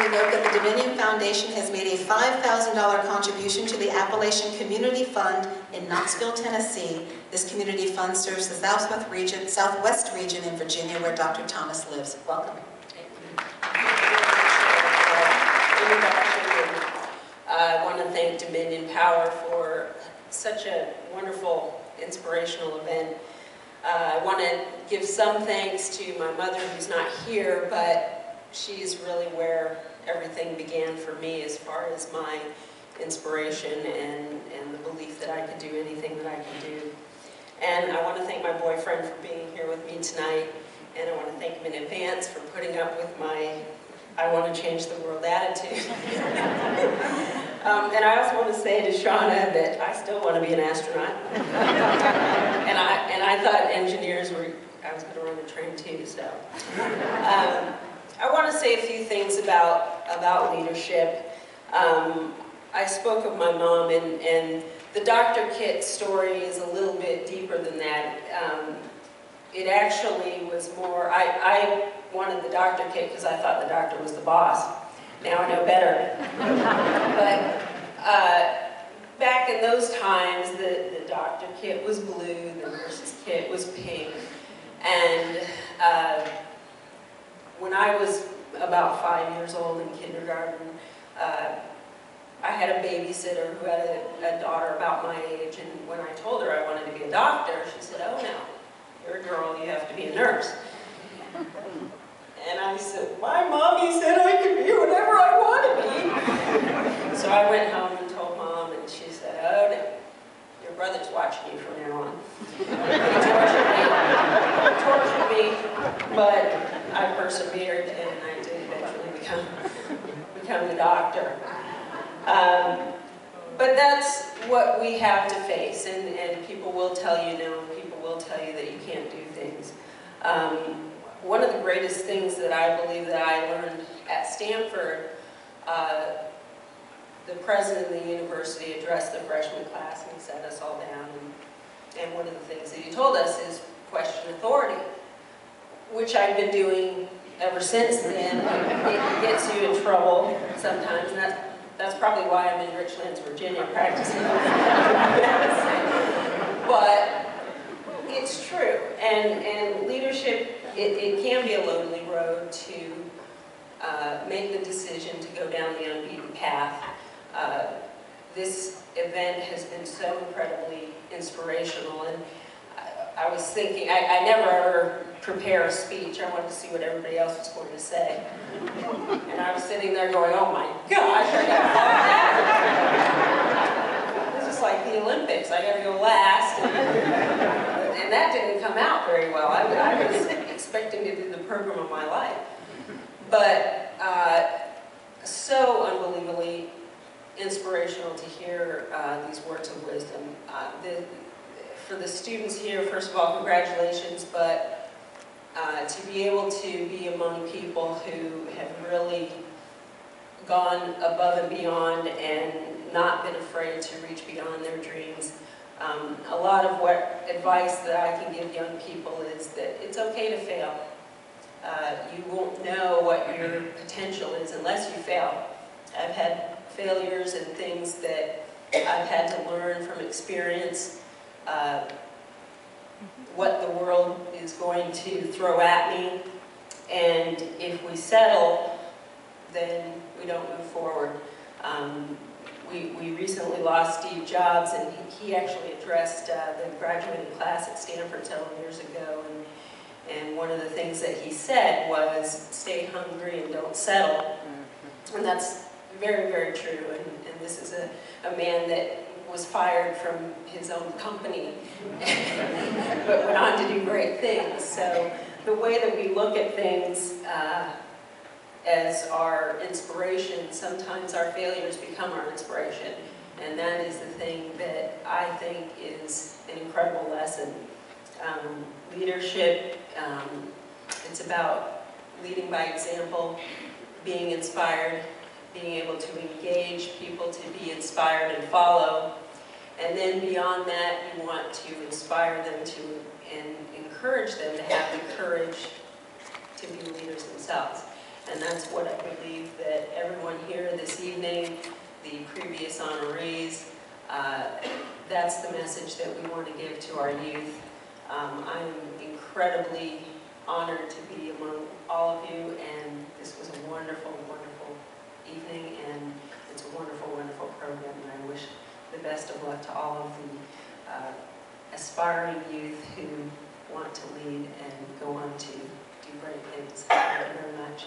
to note that the Dominion Foundation has made a $5,000 contribution to the Appalachian Community Fund in Knoxville, Tennessee. This community fund serves the Southwest region in Virginia, where Dr. Thomas lives. Welcome. I want to thank Dominion Power for such a wonderful, inspirational event. I want to give some thanks to my mother, who's not here, but she's really where everything began for me as far as my inspiration and the belief that I could do anything that I could do. And I want to thank my boyfriend for being here with me tonight, and I want to thank him in advance for putting up with my I want to change the world attitude. And I also want to say to Shauna that I still want to be an astronaut. and I thought engineers were, I was going to run a train too, so. I want to say a few things about leadership. I spoke of my mom, and the Dr. Kit story is a little bit deeper than that. It actually was more, I wanted the Dr. Kit because I thought the doctor was the boss. Now I know better. But back in those times, the Dr. Kit was blue, the nurse's kit was pink. And when I was about 5 years old in kindergarten, I had a babysitter who had a daughter about my age, and when I told her I wanted to be a doctor, she said, "Oh no, you're a girl, you have to be a nurse." And I said, "My mommy said I could be whatever I want to be." So I went home and told Mom, and she said, "Oh no, your brother's watching you from now on." He tortured me, but I persevered, and I did eventually become the doctor. But that's what we have to face, and people will tell you no, and people will tell you that you can't do things. One of the greatest things that I believe that I learned at Stanford, the president of the university addressed the freshman class and he sat us all down, and one of the things that he told us is question authority, which I've been doing ever since then. It gets you in trouble sometimes, and that's probably why I'm in Richlands, Virginia, practicing. But it's true, and leadership, it can be a lonely road to make the decision to go down the unbeaten path. This event has been so incredibly inspirational, and I was thinking, I never ever prepare a speech. I wanted to see what everybody else was going to say. And I was sitting there going, oh my gosh, I gotta follow that. This is like the Olympics, I gotta go last. And that didn't come out very well. I was expecting to do the program of my life. But so unbelievably inspirational to hear these words of wisdom. For the students here, first of all, congratulations, but to be able to be among people who have really gone above and beyond and not been afraid to reach beyond their dreams. A lot of what advice that I can give young people is that it's okay to fail. You won't know what your potential is unless you fail. I've had failures and things that I've had to learn from experience. What the world is going to throw at me, and if we settle, then we don't move forward. We recently lost Steve Jobs, and he actually addressed the graduating class at Stanford several years ago, and one of the things that he said was, stay hungry and don't settle. And that's very, very true, and this is a man that was fired from his own company, but went on to do great things. So the way that we look at things as our inspiration, sometimes our failures become our inspiration. And that is the thing that I think is an incredible lesson. Leadership, it's about leading by example, being inspired, being able to engage people to be inspired and follow. And then beyond that, you want to inspire them to and encourage them to have the courage to be leaders themselves. And that's what I believe that everyone here this evening, the previous honorees, that's the message that we want to give to our youth. I'm incredibly honored to be among all of you, and this was a wonderful, wonderful evening, and it's a wonderful, wonderful program, and I wish the best of luck to all of the aspiring youth who want to lead and go on to do great things. Thank you very much.